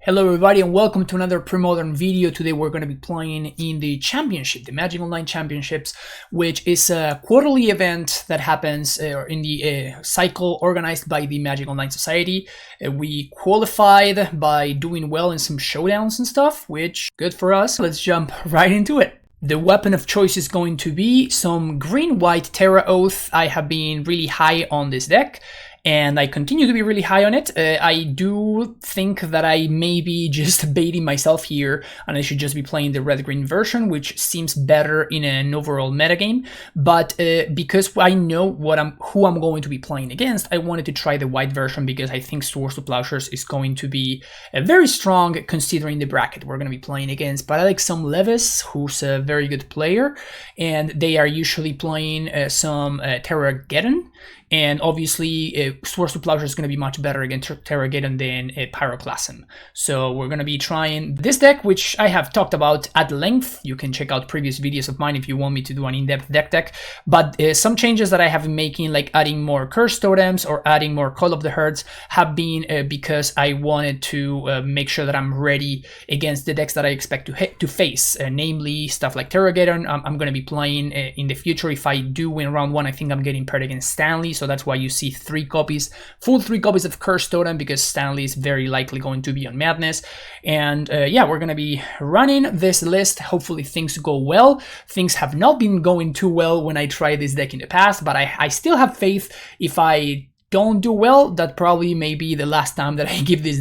Hello everybody and welcome to another Premodern video. Today we're going to be playing in the championship, the Magic Online Championships, which is a quarterly event that happens in the cycle organized by the Magic Online Society. We qualified by doing well in some showdowns and stuff, which good for us. Let's jump right into it. The weapon of choice is going to be some green-white TerraOath. I have been really high on this deck, and I continue to be really high on it. I do think that I may be just baiting myself here, and I should just be playing the red-green version, which seems better in an overall metagame. But because I know who I'm going to be playing against, I wanted to try the white version because I think Swords to Plowshares is going to be very strong considering the bracket we're going to be playing against. But I like some Levis, who's a very good player, and they are usually playing some Terrageddon. And obviously, Swords to Plowshares is going to be much better against Terrageddon than Pyroclasm. So we're going to be trying this deck, which I have talked about at length. You can check out previous videos of mine if you want me to do an in-depth deck. But some changes that I have been making, like adding more Curse Totems or adding more Call of the Herds, have been because I wanted to make sure that I'm ready against the decks that I expect to face. Namely, stuff like Terrageddon. I'm going to be playing in the future. If I do win round one, I think I'm getting paired against Stanley. So that's why you see full three copies of Curse Totem, because Stanley is very likely going to be on Madness. And yeah, we're going to be running this list. Hopefully things go well. Things have not been going too well when I tried this deck in the past, but I still have faith. If I don't do well, that probably may be the last time that I give this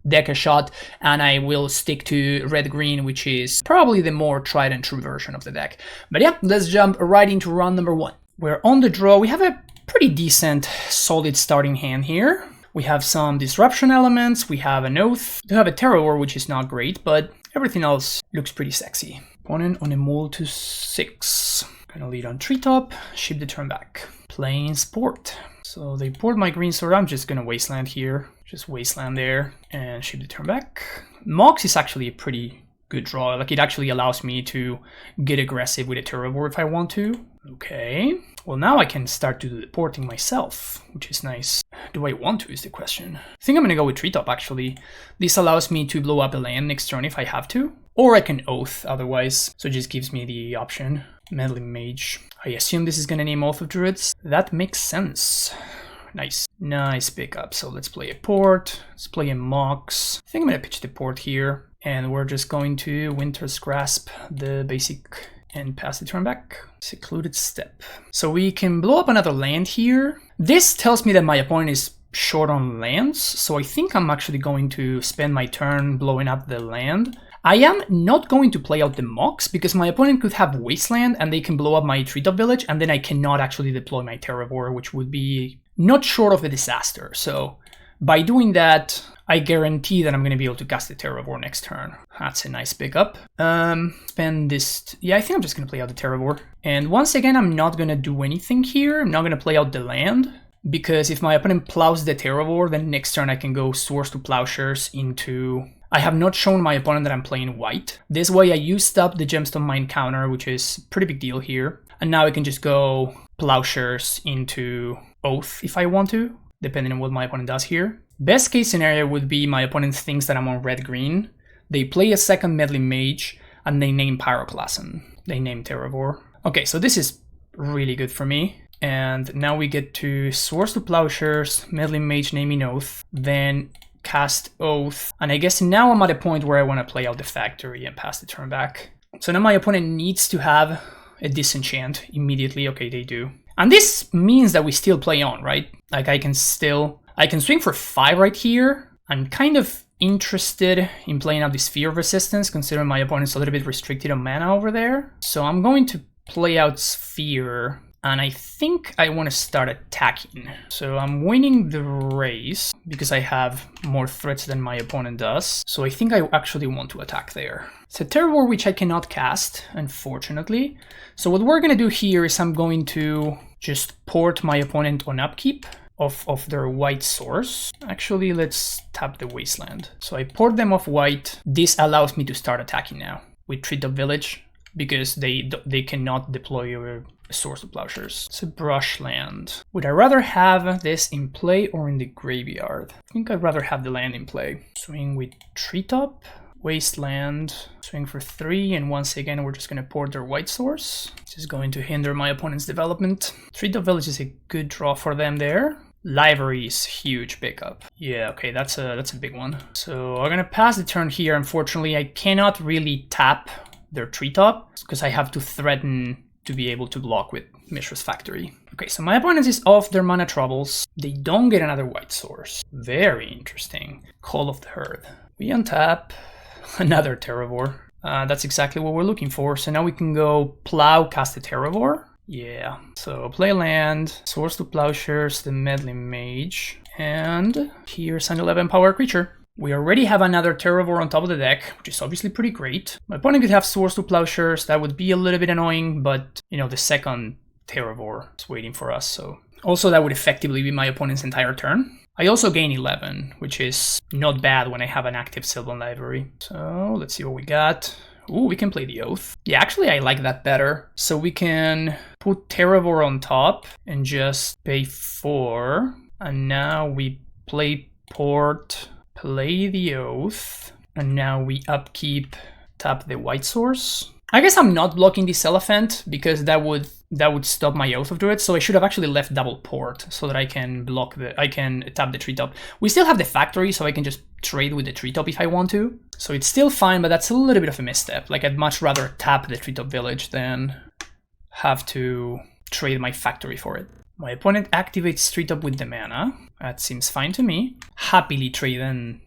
deck a shot, and I will stick to red-green, which is probably the more tried and true version of the deck. But yeah, let's jump right into round number one. We're on the draw. We have a pretty decent, solid starting hand here. We have some disruption elements. We have an Oath. We have a Terror War, which is not great, but everything else looks pretty sexy. Opponent on a mull to 6. Gonna lead on treetop, ship the turn back. Playing Sport. So they poured my green sword. I'm just gonna wasteland here. Just wasteland there and ship the turn back. Mox is actually a pretty good draw. Like, it actually allows me to get aggressive with a Terror War if I want to. Okay, well now I can start to do the porting myself, which is nice. Do I want to is the question. I think I'm gonna go with treetop actually. This allows me to blow up a land next turn if I have to, or I can Oath otherwise, so it just gives me the option. Meddling Mage. I assume this is gonna name Oath of Druids. That makes sense. Nice pickup. So let's play a port, let's play a Mox. I think I'm gonna pitch the port here, and we're just going to Winter's Grasp the basic and pass the turn back. Secluded Step. So we can blow up another land here. This tells me that my opponent is short on lands, so I think I'm actually going to spend my turn blowing up the land. I am not going to play out the Mox because my opponent could have Wasteland and they can blow up my treetop village, and then I cannot actually deploy my Terror War, which would be not short of a disaster. So by doing that, I guarantee that I'm going to be able to cast the Terror War next turn. That's a nice pickup. Spend this... Yeah, I think I'm just going to play out the Terror War. And once again, I'm not going to do anything here. I'm not going to play out the land, because if my opponent plows the Terror War, then next turn I can go Swords to Plowshares into... I have not shown my opponent that I'm playing white. This way I used up the Gemstone Mine counter, which is a pretty big deal here. And now I can just go Plowshares into Oath if I want to, depending on what my opponent does here. Best case scenario would be my opponent thinks that I'm on red-green. They play a second Meddling Mage, and they name Pyroclasm. They name Terror War. Okay, so this is really good for me. And now we get to Swords to Plowshares, Meddling Mage naming Oath, then cast Oath. And I guess now I'm at a point where I want to play out the Factory and pass the turn back. So now my opponent needs to have a Disenchant immediately. Okay, they do. And this means that we still play on, right? Like, I can swing for 5 right here. I'm kind of interested in playing out the Sphere of Resistance, considering my opponent's a little bit restricted on mana over there. So I'm going to play out Sphere, and I think I want to start attacking. So I'm winning the race because I have more threats than my opponent does. So I think I actually want to attack there. It's a Terror War which I cannot cast, unfortunately. So what we're going to do here is I'm going to just port my opponent on upkeep of their white source. Actually, let's tap the Wasteland. So I port them off white. This allows me to start attacking now with Treetop Village, because they cannot deploy a Source of Plowshares. It's a brush land. Would I rather have this in play or in the graveyard? I think I'd rather have the land in play. Swing with Treetop, Wasteland, swing for 3, and once again we're just going to port their white source. This is going to hinder my opponent's development. Treetop Village is a good draw for them there. Library is huge pickup. Yeah, okay, that's a big one. So I'm gonna pass the turn here. Unfortunately, I cannot really tap their Treetop because I have to threaten to be able to block with Mishra's Factory. Okay, so my opponent is off their mana troubles. They don't get another white source. Very interesting. Call of the Herd. We untap another Terravore. That's exactly what we're looking for. So now we can go plow, cast a Terravore. Yeah, so play land, Source to Plowshares, the Meddling Mage, and here's an 11 power creature. We already have another Terravore on top of the deck, which is obviously pretty great. My opponent could have Source to Plowshares, that would be a little bit annoying, but you know, the second Terravore is waiting for us, so. Also, that would effectively be my opponent's entire turn. I also gain 11, which is not bad when I have an active Sylvan Library. So let's see what we got. Ooh, we can play the Oath. Yeah, actually I like that better. So we can put Terravore on top and just pay 4. And now we play port, play the Oath. And now we upkeep, tap the white source. I guess I'm not blocking this Elephant because that would stop my Oath of Druids, so I should have actually left double port so that I can tap the Treetop. We still have the Factory, so I can just trade with the Treetop if I want to. So it's still fine, but that's a little bit of a misstep. Like, I'd much rather tap the Treetop Village than have to trade my Factory for it. My opponent activates Treetop with the mana. That seems fine to me. Happily trading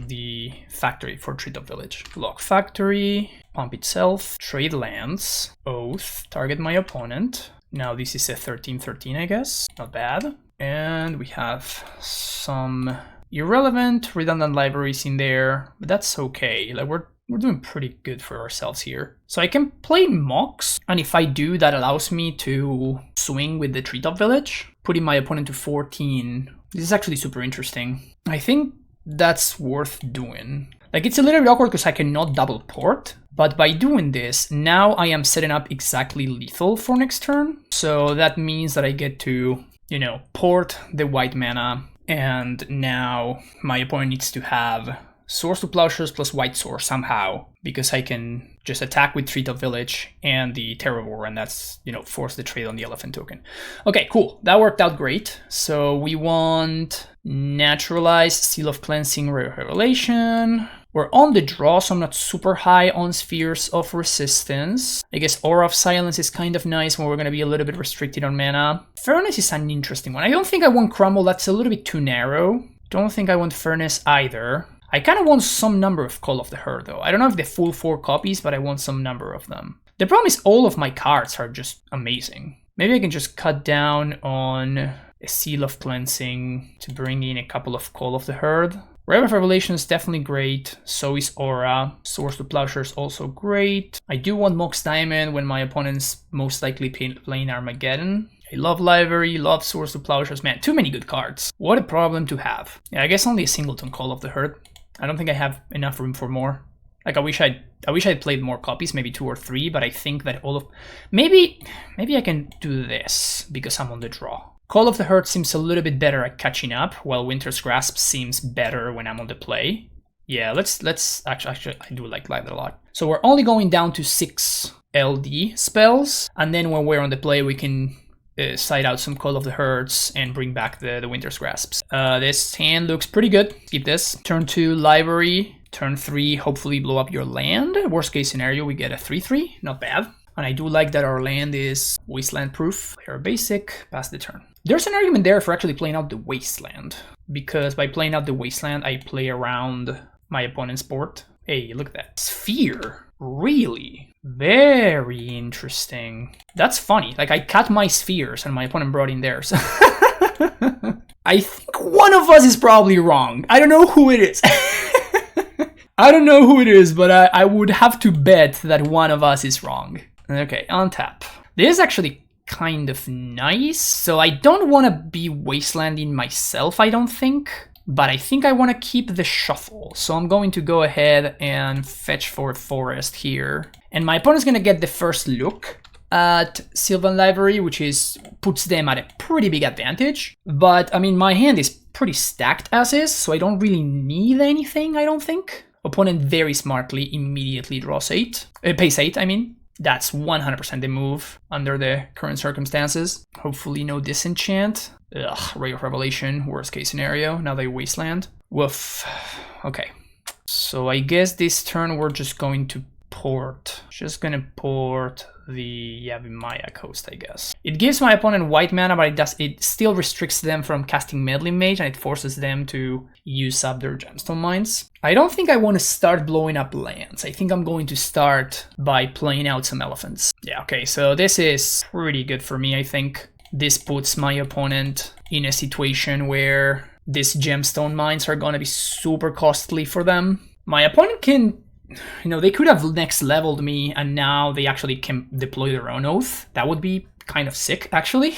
the Factory for Treetop Village. Block Factory, pump itself, trade lands, Oath, target my opponent. Now this is a 13-13, I guess. Not bad. And we have some irrelevant, redundant libraries in there, but that's okay. Like, we're doing pretty good for ourselves here. So I can play Mox, and if I do, that allows me to swing with the Treetop Village, putting my opponent to 14. This is actually super interesting. I think that's worth doing. Like, it's a little bit awkward because I cannot double port, but by doing this, now I am setting up exactly lethal for next turn. So that means that I get to, you know, port the white mana, and now my opponent needs to have Source to Plowshares plus white source somehow, because I can just attack with Treetop Village and the Terravore, and that's, you know, force the trade on the Elephant token. Okay, cool. That worked out great. So we want Naturalize, Seal of Cleansing, Revelation. We're on the draw, so I'm not super high on Spheres of Resistance. I guess Aura of Silence is kind of nice when we're going to be a little bit restricted on mana. Furnace is an interesting one. I don't think I want Crumble. That's a little bit too narrow. Don't think I want Furnace either. I kind of want some number of Call of the Herd, though. I don't know if the full 4 copies, but I want some number of them. The problem is all of my cards are just amazing. Maybe I can just cut down on a Seal of Cleansing to bring in a couple of Call of the Herd. Ray of Revelation is definitely great. So is Aura. Source to Plowshares also great. I do want Mox Diamond when my opponent's most likely playing Armageddon. I love Library, love Source to Plowshares. Man, too many good cards. What a problem to have. Yeah, I guess only a singleton Call of the Herd. I don't think I have enough room for more. Like, I wish I'd played more copies, maybe 2 or 3, but I think that maybe I can do this because I'm on the draw. Call of the Herd seems a little bit better at catching up, while Winter's Grasp seems better when I'm on the play. Yeah, let's actually I do like that a lot. So we're only going down to 6 LD spells, and then when we're on the play, we can side out some Call of the Herds and bring back the Winter's Grasps. This hand looks pretty good. Keep this. Turn 2, Library. Turn 3, hopefully blow up your land. Worst case scenario, we get a 3-3. Not bad. And I do like that our land is Wasteland proof. Play our basic, pass the turn. There's an argument there for actually playing out the Wasteland, because by playing out the Wasteland, I play around my opponent's board. Hey, look at that. Sphere. Really? Very interesting. That's funny. Like, I cut my spheres and my opponent brought in theirs. I think one of us is probably wrong. I don't know who it is. I don't know who it is, but I would have to bet that one of us is wrong. Okay, untap. This is actually kind of nice. So I don't want to be wastelanding myself, I don't think. But I think I want to keep the shuffle. So I'm going to go ahead and fetch for Forest here. And my opponent's going to get the first look at Sylvan Library, which puts them at a pretty big advantage. But I mean, my hand is pretty stacked as is, so I don't really need anything, I don't think. Opponent very smartly immediately draws 8. Pays 8, I mean. That's 100% the move under the current circumstances. Hopefully no disenchant. Ugh, Ray of Revelation, worst case scenario. Now they wasteland. Woof. Okay. So I guess this turn we're just going to port. Just gonna port the Yavimaya Coast, I guess. It gives my opponent white mana, but it still restricts them from casting Meddling Mage, and it forces them to use up their Gemstone Mines. I don't think I want to start blowing up lands. I think I'm going to start by playing out some elephants. Yeah, okay, so this is pretty good for me, I think. This puts my opponent in a situation where these Gemstone Mines are gonna be super costly for them. My opponent can, you know, they could have next leveled me and now they actually can deploy their own oath. That would be kind of sick, actually.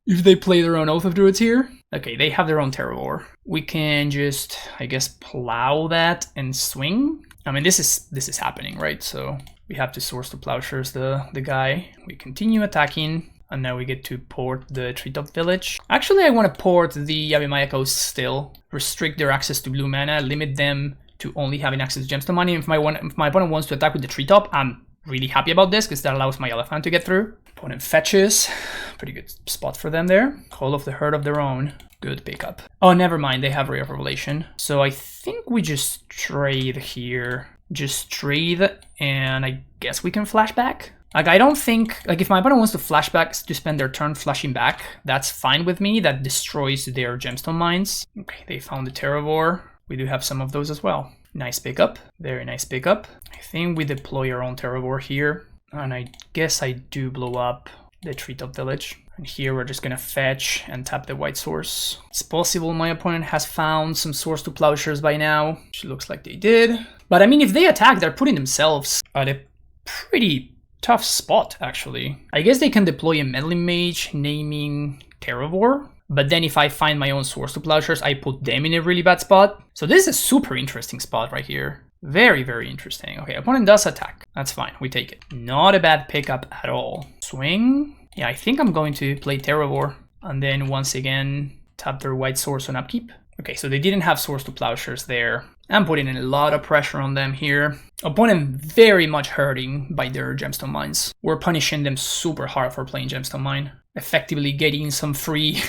If they play their own Oath of Druids here. Okay, they have their own Terror. We can just, I guess, plow that and swing. I mean, this is happening, right? So we have to Source to Plowshares the guy. We continue attacking. And now we get to port the Treetop Village. Actually, I want to port the Yavimaya Coast still. Restrict their access to blue mana. Limit them to only having access to Gemstone Money. If my opponent wants to attack with the Treetop, I'm really happy about this because that allows my Elephant to get through. Opponent fetches. Pretty good spot for them there. Call of the Herd of their own. Good pickup. Oh, never mind. They have Ray of Revelation. So I think we just trade here. Just trade, and I guess we can flashback. Like, I don't think, like, if my opponent wants to flashback to spend their turn flashing back, that's fine with me. That destroys their Gemstone Mines. Okay, they found the Terravor. We do have some of those as well. Nice pickup. Very nice pickup. I think we deploy our own Terravor here. And I guess I do blow up the Treetop Village. And here we're just gonna fetch and tap the white source. It's possible my opponent has found some Source to Plowshares by now, which looks like they did. But I mean, if they attack, they're putting themselves at a pretty tough spot, actually. I guess they can deploy a Meddling Mage, naming Terravor. But then if I find my own Source to Plowshares, I put them in a really bad spot. So this is a super interesting spot right here. Very, very interesting. Okay, opponent does attack. That's fine, we take it. Not a bad pickup at all. Swing. Yeah, I think I'm going to play Terravor. And then once again, tap their white source on upkeep. Okay, so they didn't have Source to Plowshares there. I'm putting in a lot of pressure on them here. Opponent very much hurting by their Gemstone Mines. We're punishing them super hard for playing Gemstone Mine. Effectively getting some free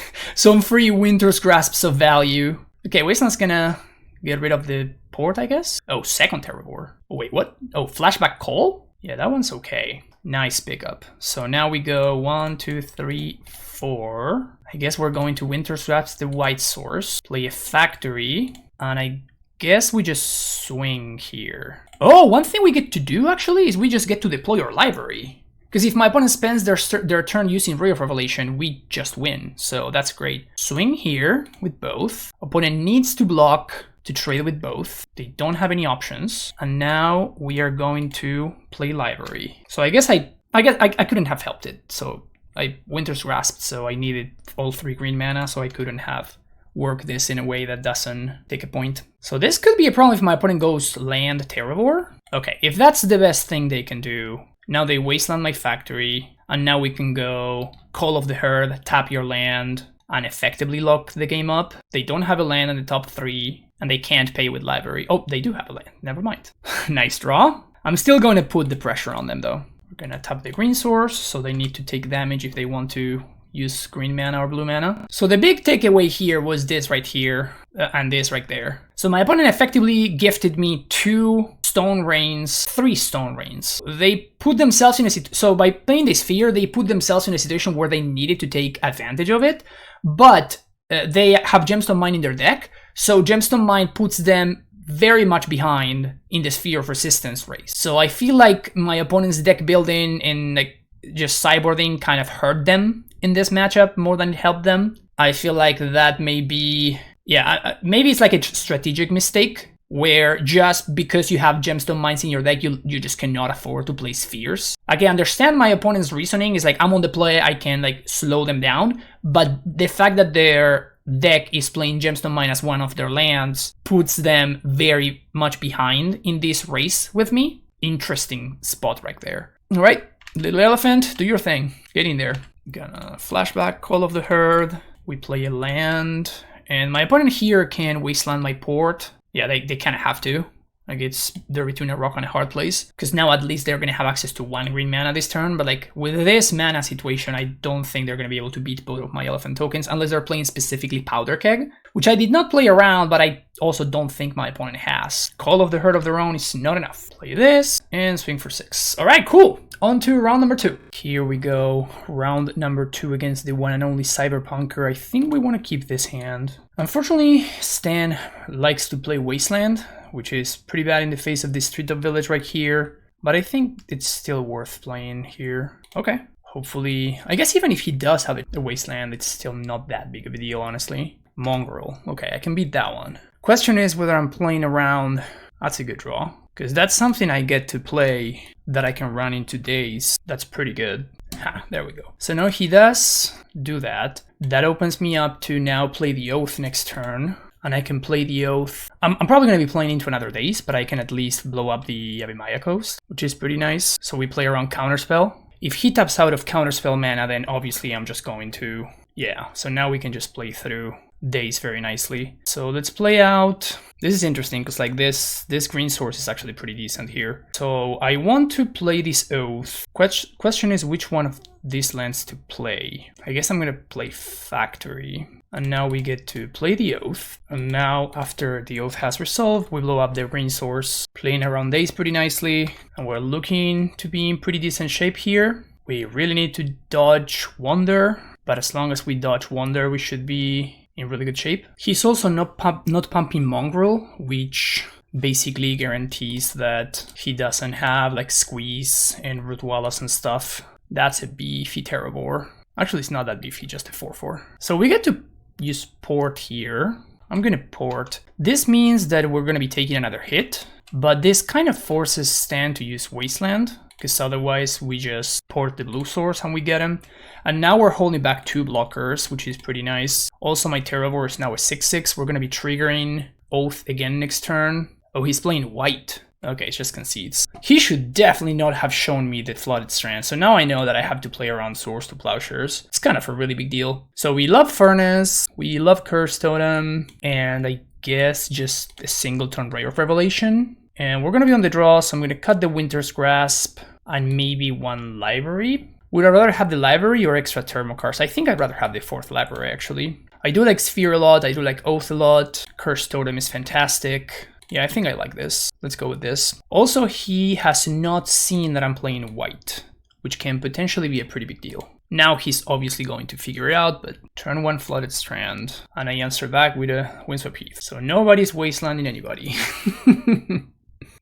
Winter's Grasps of value. Okay, Wasteland's gonna get rid of the port, I guess? Oh, second Terravor. Oh, wait, what? Oh, flashback call? Yeah, that one's okay. Nice pickup. So now we go 1, 2, 3, 4. I guess we're going to Winter's Grasps the white source. Play a factory. And I guess we just swing here. Oh, one thing we get to do actually is we just get to deploy our library. Because if my opponent spends their turn using Ray of Revelation, we just win. So that's great. Swing here with both. Opponent needs to block to trade with both. They don't have any options. And now we are going to play library. So I guess I couldn't have helped it. So I Winter's Grasp, so I needed all 3 green mana, so I couldn't have worked this in a way that doesn't take a point. So this could be a problem if my opponent goes land Terravor. Okay, if that's the best thing they can do, now they wasteland my factory, and now we can go Call of the Herd, tap your land, and effectively lock the game up. They don't have a land in the top 3, and they can't pay with library. Oh, they do have a land, never mind. Nice draw. I'm still going to put the pressure on them though. We're gonna tap the green source, so they need to take damage if they want to use green mana or blue mana. So the big takeaway here was this right here and this right there. So my opponent effectively gifted me 2 stone rains, 3 stone rains. They put themselves in a situation, so by playing this Sphere, they put themselves in a situation where they needed to take advantage of it, but they have Gemstone Mine in their deck, so Gemstone Mine puts them very much behind in the Sphere of Resistance race. So I feel like my opponent's deck building and like just sideboarding kind of hurt them in this matchup more than it helped them. I feel like that may be, yeah, maybe it's like a strategic mistake where just because you have Gemstone Mines in your deck, you just cannot afford to play Spheres. Like, I understand my opponent's reasoning is like, I'm on the play, I can like slow them down, but the fact that their deck is playing Gemstone Mine as one of their lands puts them very much behind in this race with me. Interesting spot right there. All right. Little elephant, do your thing. Get in there. Gonna flashback Call of the Herd. We play a land. And my opponent here can wasteland my port. Yeah, they kind of have to. Like, they're between a rock and a hard place. Because now at least they're going to have access to 1 green mana this turn. But like, with this mana situation, I don't think they're going to be able to beat both of my elephant tokens. Unless they're playing specifically Powder Keg. Which I did not play around, but I also don't think my opponent has. Call of the Herd of their own is not enough. Play this, and swing for 6. Alright, cool! On to round number 2. Here we go. Round number 2 against the one and only Cyberpunker. I think we want to keep this hand. Unfortunately, Stan likes to play Wasteland, which is pretty bad in the face of this Treetop Village right here. But I think it's still worth playing here. Okay. Hopefully, I guess even if he does have a Wasteland, it's still not that big of a deal, honestly. Mongrel. Okay, I can beat that one. Question is whether I'm playing around... That's a good draw. Because that's something I get to play that I can run into days. That's pretty good. Ha, there we go. So now he does do that. That opens me up to now play the Oath next turn. And I can play the Oath. I'm probably going to be playing into another days, but I can at least blow up the Abimaya Coast, which is pretty nice. So we play around Counterspell. If he taps out of Counterspell mana, then obviously I'm just going to... Yeah, so now we can just play through days very nicely. So let's play out... This is interesting because like this green source is actually pretty decent here. So I want to play this Oath. Question is which one of these lands to play. I guess I'm going to play Factory. And now we get to play the Oath. And now after the Oath has resolved, we blow up the green source. Playing around days pretty nicely. And we're looking to be in pretty decent shape here. We really need to dodge Wonder. But as long as we dodge Wonder, we should be in really good shape. He's also not pumping Mongrel, which basically guarantees that he doesn't have like Squeeze and Root Wallace and stuff. That's a beefy Terravore. Actually, it's not that beefy, just a 4/4. So we get to use Port here. I'm gonna Port. This means that we're gonna be taking another hit, but this kind of forces Stan to use Wasteland, because otherwise we just Port the blue source and we get him. And now we're holding back 2 blockers, which is pretty nice. Also, my Terravore is now a 6/6. We're going to be triggering Oath again next turn. Oh, he's playing white. Okay, it's just concedes. He should definitely not have shown me the Flooded Strand. So now I know that I have to play around Source to Plowshares. It's kind of a really big deal. So we love Furnace, we love Curse Totem, and I guess just a single turn Ray of Revelation. And we're going to be on the draw, so I'm going to cut the Winter's Grasp and maybe 1 library. Would I rather have the library or extra Thermocards? I think I'd rather have the 4th library, actually. I do like Sphere a lot, I do like Oath a lot. Curse Totem is fantastic. Yeah, I think I like this. Let's go with this. Also, he has not seen that I'm playing white, which can potentially be a pretty big deal. Now he's obviously going to figure it out, but turn 1 Flooded Strand, and I answer back with a Windswept Heath. So nobody's wastelanding anybody.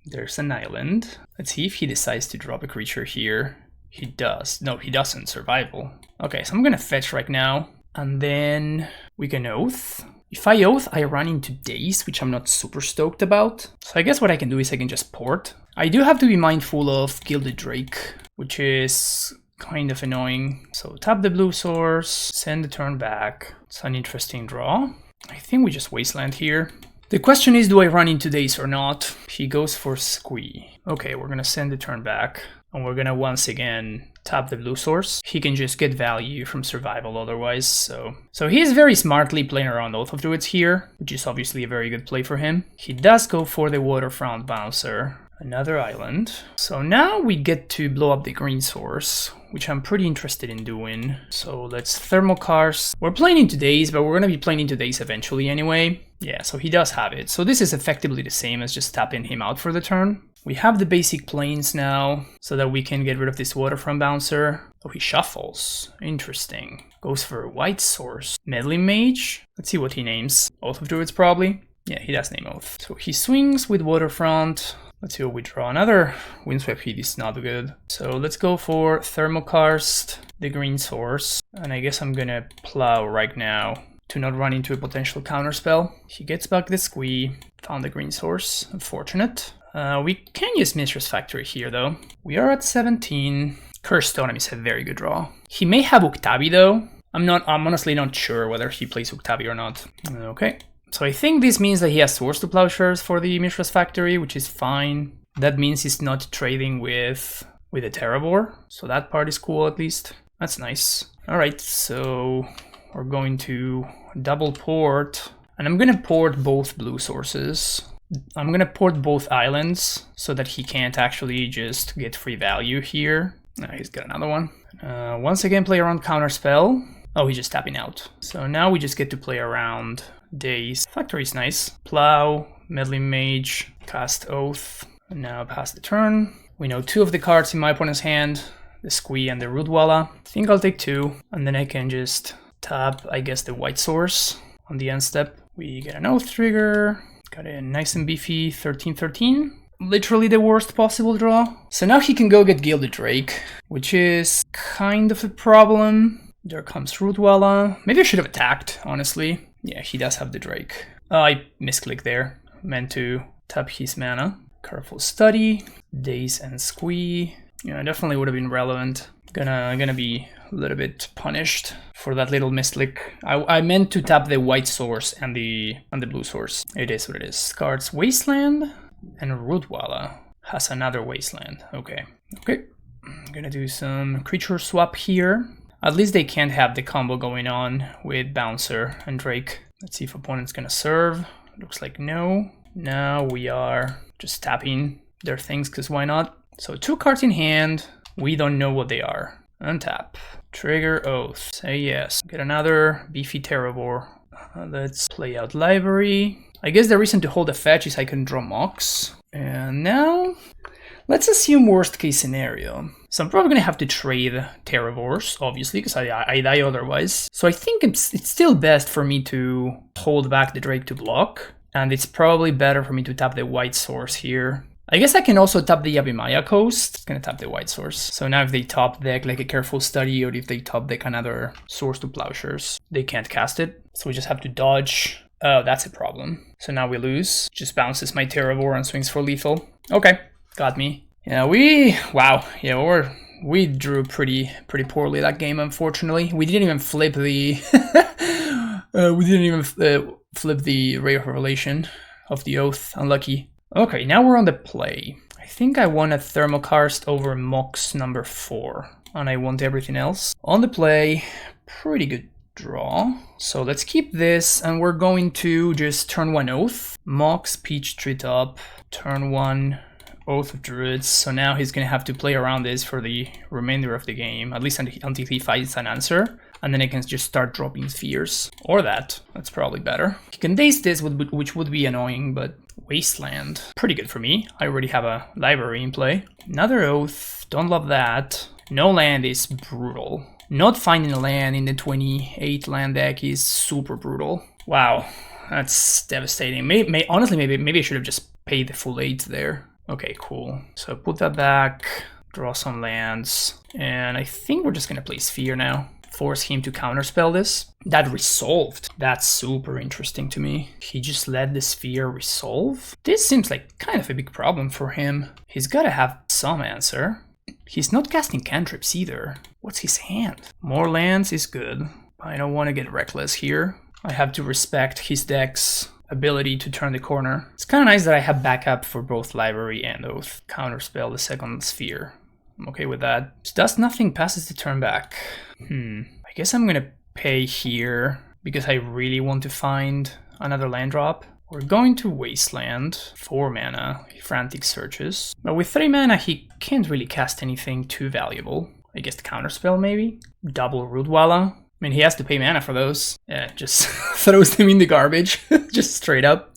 There's an island. Let's see if he decides to drop a creature here. He does. No, he doesn't. Survival. Okay, so I'm gonna fetch right now. And then we can Oath. If I Oath, I run into Daze, which I'm not super stoked about. So I guess what I can do is I can just Port. I do have to be mindful of Gilded Drake, which is kind of annoying. So tap the blue source, send the turn back. It's an interesting draw. I think we just Wasteland here. The question is, do I run into Daze or not? He goes for Squee. Okay, we're gonna send the turn back. And we're gonna once again tap the blue source. He can just get value from survival otherwise, so he is very smartly playing around Oath of Druids here, which is obviously a very good play for him. He does go for the Waterfront Bouncer. Another island. So now we get to blow up the green source, which I'm pretty interested in doing. So let's Thermokarst. We're playing into Daze, but we're gonna be playing into Daze eventually anyway. Yeah, so he does have it. So this is effectively the same as just tapping him out for the turn. We have the basic planes now, so that we can get rid of this Waterfront Bouncer. Oh, he shuffles. Interesting. Goes for a white source. Meddling Mage. Let's see what he names. Oath of Druids, probably. Yeah, he does name Oath. So he swings with Waterfront. Let's see what we draw. Another Windswept Heath is not good. So let's go for Thermokarst, the green source. And I guess I'm gonna plow right now to not run into a potential counterspell. He gets back the Squee. Found the green source. Unfortunate. We can use Mistress Factory here, though. We are at 17. Curse Totem is a very good draw. He may have Uktabi, though. I'm honestly not sure whether he plays Uktabi or not. Okay. So I think this means that he has Swords to Plowshares for the Mistress Factory, which is fine. That means he's not trading with with a Terravor. So that part is cool at least. That's nice. All right, so we're going to double port, and I'm gonna port both blue sources. I'm gonna port both islands so that he can't actually just get free value here. He's got another one. Once again, play around counterspell. Oh, he's just tapping out. So now we just get to play around days. Factory is nice. Plow, Meddling Mage, cast Oath. And now pass the turn. We know 2 of the cards in my opponent's hand, the Squee and the Rootwalla. I think I'll take 2, and then I can just tap, I guess, the white source on the end step. We get an Oath trigger. Got a nice and beefy 13-13. Literally the worst possible draw. So now he can go get Gilded Drake, which is kind of a problem. There comes Rootwalla. Maybe I should have attacked, honestly. Yeah, he does have the Drake. Oh, I misclicked there. Meant to tap his mana. Careful Study, Daze and Squee. Yeah, definitely would have been relevant. Gonna be a little bit punished for that little misclick. I meant to tap the white source and the blue source. It is what it is. Cards Wasteland and Rootwalla has another Wasteland. Okay. I'm gonna do some creature swap here. At least they can't have the combo going on with Bouncer and Drake. Let's see if opponent's gonna serve. Looks like no. Now we are just tapping their things, because why not? So 2 cards in hand. We don't know what they are. Untap. Trigger Oath. Say yes. Get another beefy Terravor. Let's play out Library. I guess the reason to hold a fetch is I can draw Mox. And now, let's assume worst case scenario. So I'm probably going to have to trade Terravors, obviously, because I die otherwise. So I think it's still best for me to hold back the Drake to block. And it's probably better for me to tap the white source here. I guess I can also tap the Yavimaya Coast. I'm gonna tap the white source. So now if they top deck like a Careful Study, or if they top deck another Source to Plowshares, they can't cast it. So we just have to dodge. Oh, that's a problem. So now we lose. Just bounces my Terravor and swings for lethal. Okay, got me. Yeah, we drew pretty poorly that game, unfortunately. We didn't even flip the flip the Ray of Revelation of the Oath. Unlucky. Okay, now we're on the play. I think I want a Thermokarst over Mox number 4, and I want everything else. On the play, pretty good draw. So let's keep this, and we're going to just turn 1 Oath, Mox, Peach Tree Top, turn 1 Oath of Druids. So now he's gonna have to play around this for the remainder of the game, at least until he finds an answer. And then I can just start dropping spheres. Or that. That's probably better. He can daze this, which would be annoying, but Wasteland. Pretty good for me. I already have a library in play. Another Oath. Don't love that. No land is brutal. Not finding a land in the 28 land deck is super brutal. Wow. That's devastating. Honestly, maybe I should have just paid the full 8 there. Okay, cool. So put that back. Draw some lands. And I think we're just going to play Sphere now. Force him to counterspell this. That resolved. That's super interesting to me. He just let the Sphere resolve. This seems like kind of a big problem for him. He's gotta have some answer. He's not casting cantrips either. What's his hand? More lands is good. I don't want to get reckless here. I have to respect his deck's ability to turn the corner. It's kind of nice that I have backup for both Library and Oath. Counterspell the second Sphere. I'm okay with that. Does nothing, passes the turn back. I guess I'm gonna pay here because I really want to find another land drop. We're going to Wasteland, 4 mana, Frantic Searches. But with 3 mana, he can't really cast anything too valuable. I guess the Counterspell maybe? Double Rootwalla. I mean, he has to pay mana for those. Yeah, just throws them in the garbage, just straight up.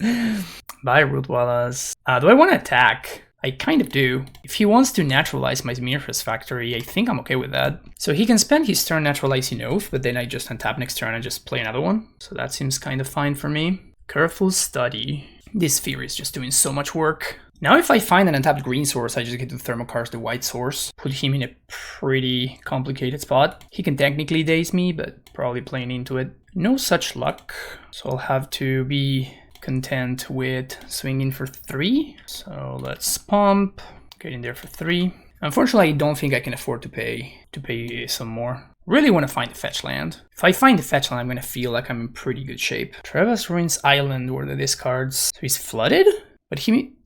Bye, Rootwallas. Do I want to attack? I kind of do. If he wants to naturalize my Mirror's Factory, I think I'm okay with that. So he can spend his turn naturalizing Oath, but then I just untap next turn and just play another one. So that seems kind of fine for me. Careful Study. This Sphere is just doing so much work. Now if I find an untapped green source, I just get to Thermokarst the white source. Put him in a pretty complicated spot. He can technically daze me, but probably playing into it. No such luck. So I'll have to be content with swinging for 3. So let's pump, get in there for 3. Unfortunately, I don't think I can afford to pay some more. Really want to find a fetch land. If I find the fetch land, I'm going to feel like I'm in pretty good shape. Treva's Ruins Island were the discards. So he's flooded? But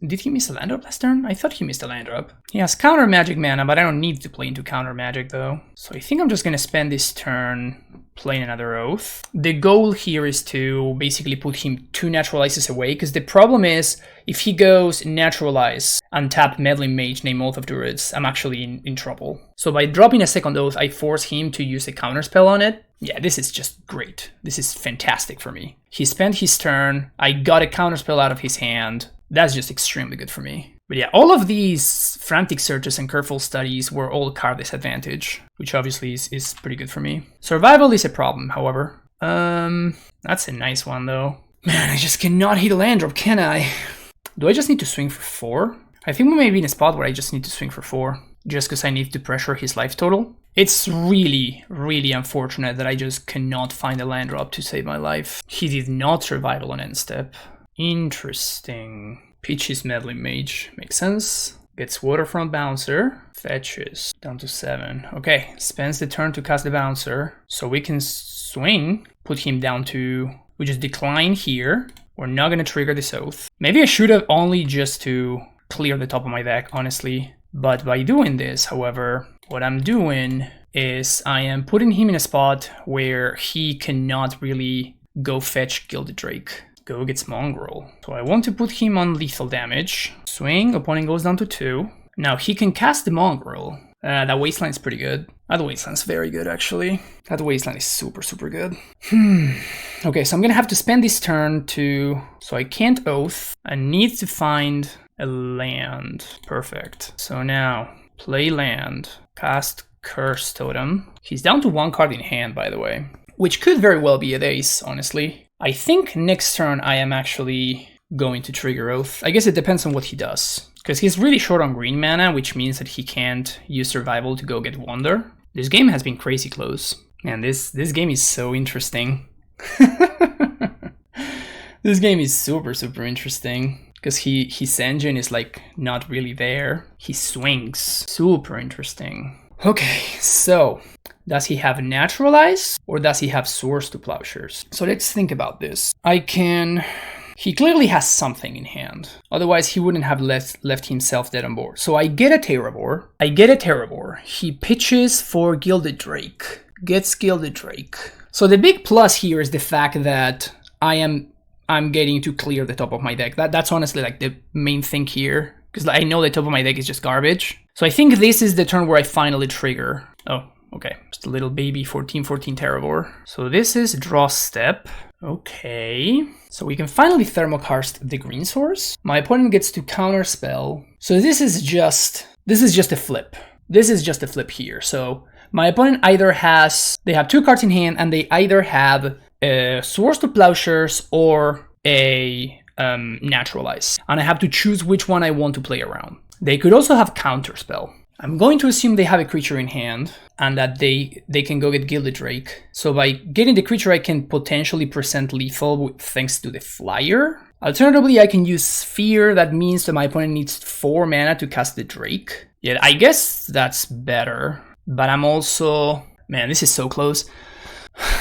Did he miss a land drop last turn? I thought he missed a land drop. He has counter magic mana, but I don't need to play into counter magic though. So I think I'm just gonna spend this turn playing another Oath. The goal here is to basically put him 2 Naturalizes away, because the problem is if he goes Naturalize, untap Meddling Mage, name Oath of Druids, I'm actually in trouble. So by dropping a second Oath, I force him to use a counter spell on it. Yeah, this is just great. This is fantastic for me. He spent his turn, I got a counter spell out of his hand. That's just extremely good for me. But yeah, all of these frantic searches and careful studies were all card disadvantage, which obviously is pretty good for me. Survival is a problem, however. That's a nice one though. Man, I just cannot hit a land drop, can I? Do I just need to swing for 4? I think we may be in a spot where I just need to swing for 4, just because I need to pressure his life total. It's really, really unfortunate that I just cannot find a land drop to save my life. He did not survival on end step. Interesting. Pitches Meddling Mage. Makes sense. Gets Waterfront Bouncer. Fetches. Down to 7. Okay. Spends the turn to cast the Bouncer. So we can swing. Put him down to... We just decline here. We're not going to trigger this Oath. Maybe I should have only just to clear the top of my deck, honestly. But by doing this, however, what I'm doing is I am putting him in a spot where he cannot really go fetch Gilded Drake. Go gets Mongrel. So I want to put him on lethal damage. Swing, opponent goes down to 2. Now he can cast the Mongrel. That Wasteland is pretty good. That Wasteland's very good, actually. That Wasteland is super, super good. Okay, so I'm gonna have to spend this turn to... So I can't Oath. I need to find a land. Perfect. So now, play land. Cast Curse Totem. He's down to 1 card in hand, by the way. Which could very well be an ace, honestly. I think next turn I am actually going to trigger Oath. I guess it depends on what he does. Because he's really short on green mana, which means that he can't use Survival to go get Wonder. This game has been crazy close. Man, this game is so interesting. This game is super, super interesting. Because his engine is like not really there. He swings. Super interesting. Okay, so... Does he have Naturalize or does he have Swords to Plowshares? So let's think about this. He clearly has something in hand. Otherwise he wouldn't have left himself dead on board. So I get a Terrabor. He pitches for Gilded Drake. Gets Gilded Drake. So the big plus here is the fact that I'm getting to clear the top of my deck. That's honestly like the main thing here. Because I know the top of my deck is just garbage. So I think this is the turn where I finally trigger. Oh. Okay, just a little baby 14/14 Terrabor. So this is draw step. Okay. So we can finally Thermokarst the green source. My opponent gets to counterspell. So this is just a flip. This is just a flip here. So my opponent either has... They have 2 cards in hand and they either have Swords to Plowshares or a Naturalize. And I have to choose which one I want to play around. They could also have Counterspell. I'm going to assume they have a creature in hand and that they can go get Gilded Drake. So by getting the creature, I can potentially present lethal thanks to the flyer. Alternatively, I can use Sphere. That means that my opponent needs 4 mana to cast the Drake. Yeah, I guess that's better. But I'm also... Man, this is so close.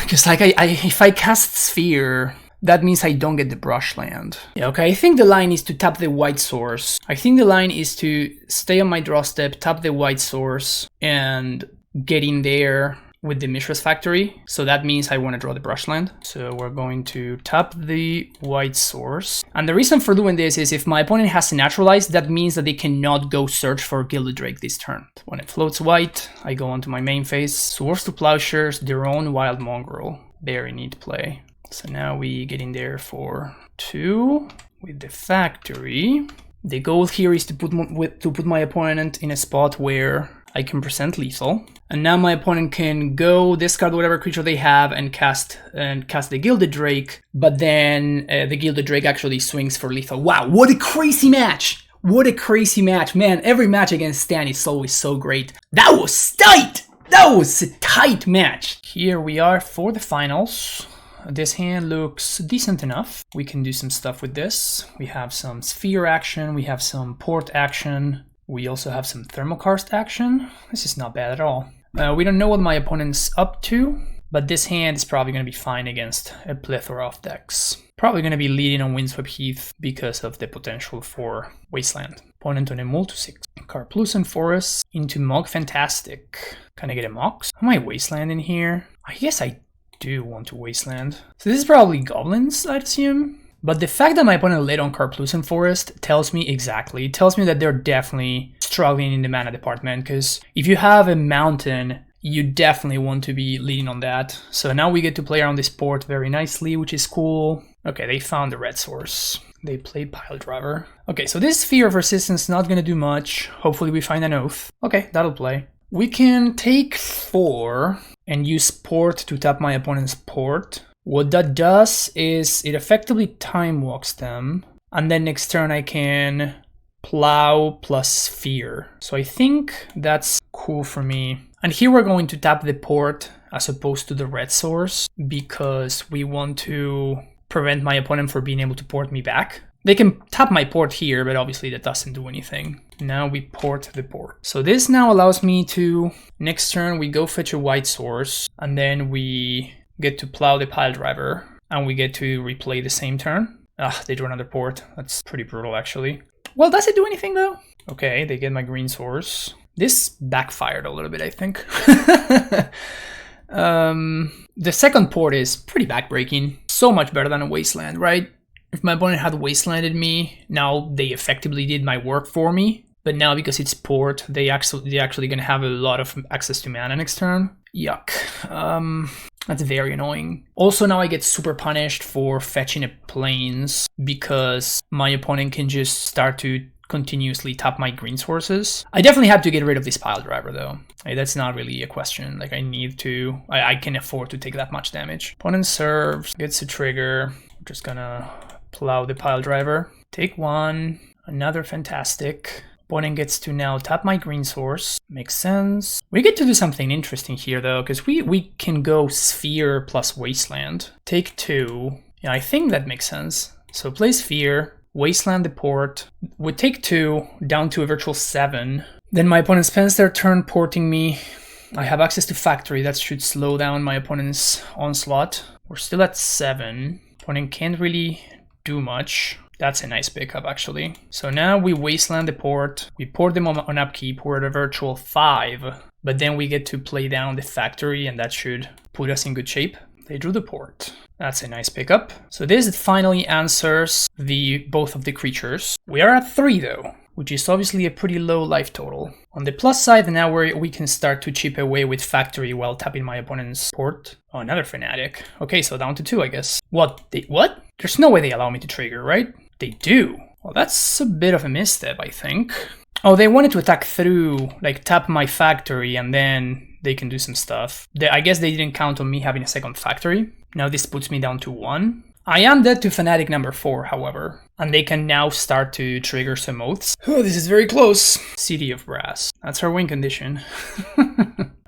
Because like if I cast Sphere... That means I don't get the Brushland. Yeah, okay, I think the line is to tap the white source. I think the line is to stay on my draw step, tap the white source, and get in there with the Mishra's Factory. So that means I want to draw the Brushland. So we're going to tap the white source. And the reason for doing this is if my opponent has Naturalized, that means that they cannot go search for Gilded Drake this turn. When it floats white, I go onto my main phase. Swords to Plowshares, their own Wild Mongrel. Very neat play. So now we get in there for 2 with the factory. The goal here is to put my opponent in a spot where I can present lethal. And now my opponent can go discard whatever creature they have and cast the Gilded Drake. But then the Gilded Drake actually swings for lethal. Wow, what a crazy match! What a crazy match. Man, every match against Stan is always so great. That was tight! That was a tight match. Here we are for the finals. This hand looks decent enough. We can do some stuff with this. We have some Sphere action, we have some Port action, we also have some Thermokarst action. This is not bad at all. We don't know what my opponent's up to. but this hand is probably going to be fine against a plethora of decks. Probably going to be leading on Windswept Heath because of the potential for Wasteland. Opponent on a Multi-6. Karplusan Forest into Mog Fantastic. Can I get a Mox? Am I Wasteland in here? I guess I do want to Wasteland. So this is probably Goblins, I'd assume. But the fact that my opponent led on Karplusan Forest tells me exactly. It tells me that they're definitely struggling in the mana department, because if you have a mountain, you definitely want to be leading on that. So now we get to play around this port very nicely, which is cool. Okay, they found the red source. They played Pile Driver. Okay, so this Sphere of Resistance is not going to do much. Hopefully we find an Oath. Okay, that'll play. We can take 4 and use Port to tap my opponent's Port. What that does is it effectively time walks them. And then next turn I can Plow plus Sphere. So I think that's cool for me. And here we're going to tap the Port as opposed to the red source, because we want to prevent my opponent from being able to port me back. They can tap my port here, but obviously that doesn't do anything. Now we port the port. So this now allows me to, next turn we go fetch a white source, and then we get to plow the Pile Driver, and we get to replay the same turn. Ah, they drew another port. That's pretty brutal actually. Well, does it do anything though? Okay, they get my green source. This backfired a little bit, I think. The second port is pretty backbreaking. So much better than a Wasteland, right? If my opponent had Wastelanded me, now they effectively did my work for me. But now because it's port, they're actually going to have a lot of access to mana next turn. Yuck. That's very annoying. Also, now I get super punished for fetching a plains because my opponent can just start to continuously tap my green sources. I definitely have to get rid of this Pile Driver though. That's not really a question. Like I need to, I can afford to take that much damage. Opponent serves, gets a trigger. I'm just gonna plow the Pile Driver. Take 1, another Fantastic. Opponent gets to now tap my green source. Makes sense. We get to do something interesting here though, because we can go Sphere plus Wasteland. Take 2. Yeah, I think that makes sense. So play Sphere. Wasteland the port, would take 2, down to a virtual 7. Then my opponent spends their turn porting me. I have access to Factory, that should slow down my opponent's onslaught. We're still at 7. Opponent can't really do much. That's a nice pickup actually. So now we Wasteland the port, we port them on upkeep, we're at a virtual 5. But then we get to play down the Factory, and that should put us in good shape. They drew the port. That's a nice pickup. So this finally answers both of the creatures. We are at 3 though, which is obviously a pretty low life total. On the plus side, now we can start to chip away with Factory while tapping my opponent's port. Oh, another Fanatic. Okay, so down to 2, I guess. What? There's no way they allow me to trigger, right? They do. Well, that's a bit of a misstep, I think. Oh, they wanted to attack through, like tap my Factory and then they can do some stuff. I guess they didn't count on me having a second Factory. Now this puts me down to 1. I am dead to Fanatic number 4, however, and they can now start to trigger some oaths. Oh, this is very close. City of Brass. That's her win condition.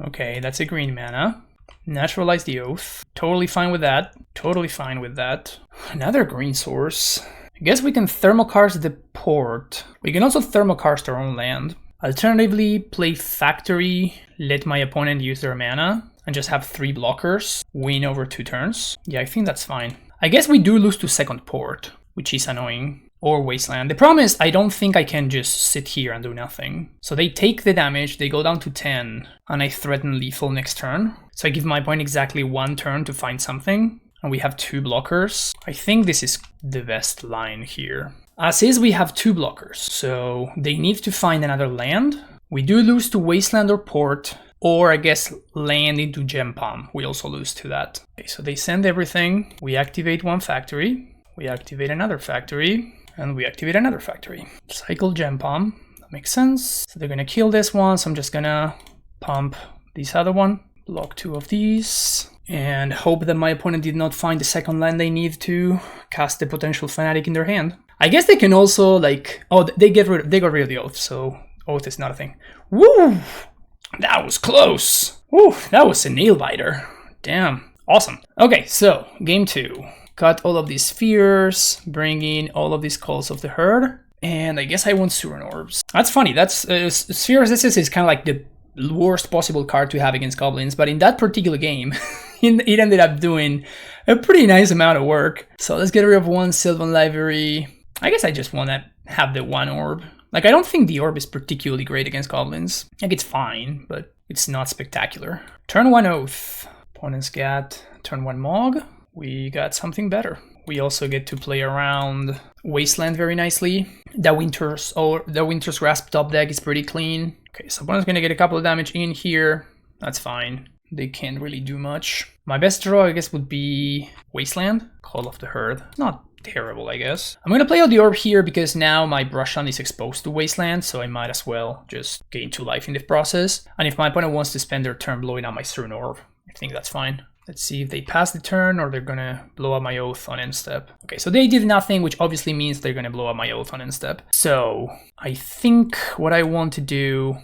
Okay, that's a green mana. Naturalize the Oath. Totally fine with that. Totally fine with that. Another green source. I guess we can Thermokarst the port. We can also Thermokarst our own land. Alternatively, play Factory, let my opponent use their mana, and just have 3 blockers, win over 2 turns. Yeah, I think that's fine. I guess we do lose to second port, which is annoying. Or Wasteland. The problem is I don't think I can just sit here and do nothing. So they take the damage, they go down to 10, and I threaten lethal next turn. So I give my opponent exactly 1 turn to find something, and we have 2 blockers. I think this is the best line here. As is, we have 2 blockers, so they need to find another land. We do lose to Wasteland or Port, or I guess land into Gem Palm. We also lose to that. Okay, so they send everything. We activate 1 Factory, we activate another Factory, and we activate another Factory. Cycle Gem Palm, that makes sense. So they're gonna kill this one, so I'm just gonna pump this other one, block 2 of these, and hope that my opponent did not find the second land they need to cast the potential Fanatic in their hand. I guess they can also like, oh, they got rid of the Oath, so Oath is not a thing. Woo! That was close. Woo! That was a nail biter. Damn, awesome. Okay, so game 2. Cut all of these spheres, bring in all of these Calls of the Herd, and I guess I want Suran Orbs. That's funny. That's Sphere Resistance is kind of like the worst possible card to have against Goblins, but in that particular game, it ended up doing a pretty nice amount of work. So let's get rid of one Sylvan Library. I guess I just want to have the one orb. Like, I don't think the orb is particularly great against goblins. Like, it's fine, but it's not spectacular. Turn 1 Oath. Opponents got turn 1 Mog. We got something better. We also get to play around Wasteland very nicely. The Winter's Grasp top deck is pretty clean. Okay, so opponent's gonna get a couple of damage in here. That's fine. They can't really do much. My best draw, I guess, would be Wasteland. Call of the Herd. Not terrible, I guess. I'm gonna play out the orb here because now my Brushland is exposed to Wasteland, so I might as well just gain 2 life in the process. And if my opponent wants to spend their turn blowing out my Strewn Orb, I think that's fine. Let's see if they pass the turn or they're gonna blow up my Oath on end step. Okay, so they did nothing, which obviously means they're gonna blow up my Oath on end step. So I think what I want to do...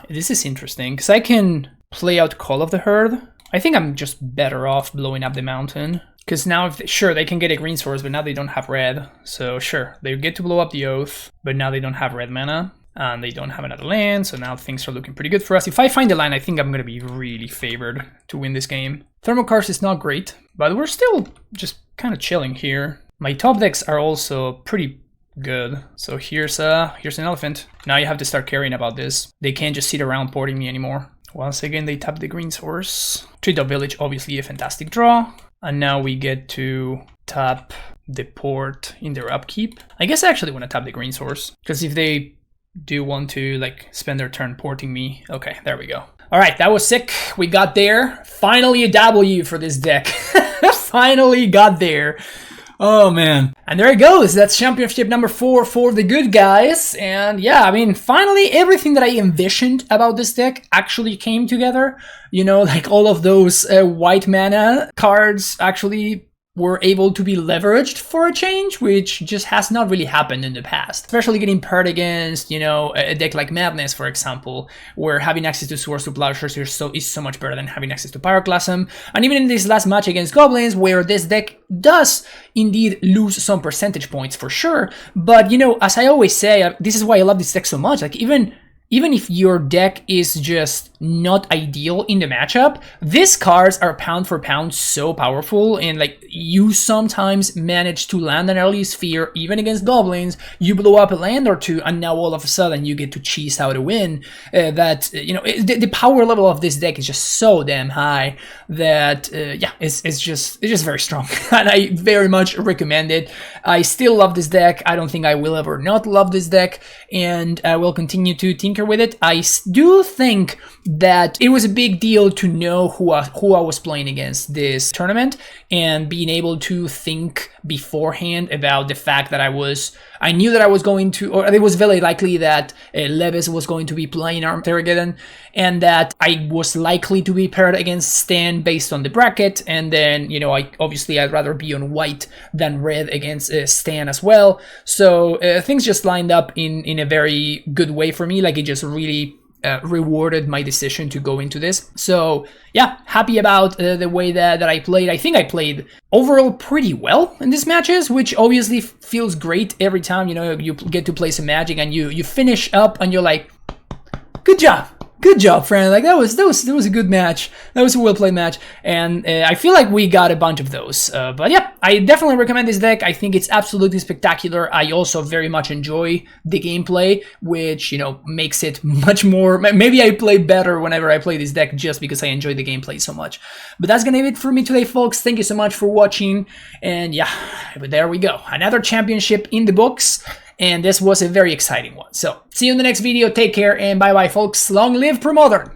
this is interesting, because I can play out Call of the Herd. I think I'm just better off blowing up the mountain. Because now, sure, they can get a green source, but now they don't have red. So sure, they get to blow up the Oath, but now they don't have red mana. And they don't have another land, so now things are looking pretty good for us. If I find the land, I think I'm going to be really favored to win this game. Thermokarst is not great, but we're still just kind of chilling here. My top decks are also pretty good. So here's an elephant. Now you have to start caring about this. They can't just sit around porting me anymore. Once again, they tap the green source. Treetop Village, obviously a fantastic draw. And now we get to tap the port in their upkeep. I guess I actually want to tap the green source, because if they do want to like spend their turn porting me. Okay, there we go. All right, that was sick. We got there. Finally a W for this deck. Finally got there. Oh man. And there it goes. That's championship number 4 for the good guys. And yeah, I mean, finally everything that I envisioned about this deck actually came together. You know, like all of those white mana cards actually were able to be leveraged for a change, which just has not really happened in the past. Especially getting paired against, you know, a deck like Madness, for example, where having access to Swords to Plowshares is so much better than having access to Pyroclasm. And even in this last match against Goblins, where this deck does indeed lose some percentage points for sure. But, you know, as I always say, this is why I love this deck so much. Like, even if your deck is just not ideal in the matchup, these cards are pound for pound so powerful, and like you sometimes manage to land an early sphere even against goblins. You blow up a land or two, and now all of a sudden you get to cheese out a win. That you know, the power level of this deck is just so damn high that yeah, it's just very strong, and I very much recommend it. I still love this deck. I don't think I will ever not love this deck, and I will continue to tinker with it. I do think that it was a big deal to know who I was playing against this tournament, and being able to think beforehand about the fact that I knew that I was going to, or it was very likely that Levis was going to be playing Terrageddon, and that I was likely to be paired against Stan based on the bracket. And then, you know, I'd rather be on white than red against Stan as well. So things just lined up in a very good way for me. Like, it just really rewarded my decision to go into this. So yeah, happy about the way that I played. I think I played overall pretty well in these matches, which obviously feels great every time, you know, you get to play some Magic and you finish up and you're like, good job, friend. Like that was a good match. That was a well-played match, and I feel like we got a bunch of those. But yeah, I definitely recommend this deck. I think it's absolutely spectacular. I also very much enjoy the gameplay, which, you know, makes it much more. Maybe I play better whenever I play this deck just because I enjoy the gameplay so much. But that's gonna be it for me today, folks. Thank you so much for watching, and yeah, but there we go. Another championship in the books. And this was a very exciting one. So, see you in the next video. Take care, and bye-bye, folks. Long live Premodern!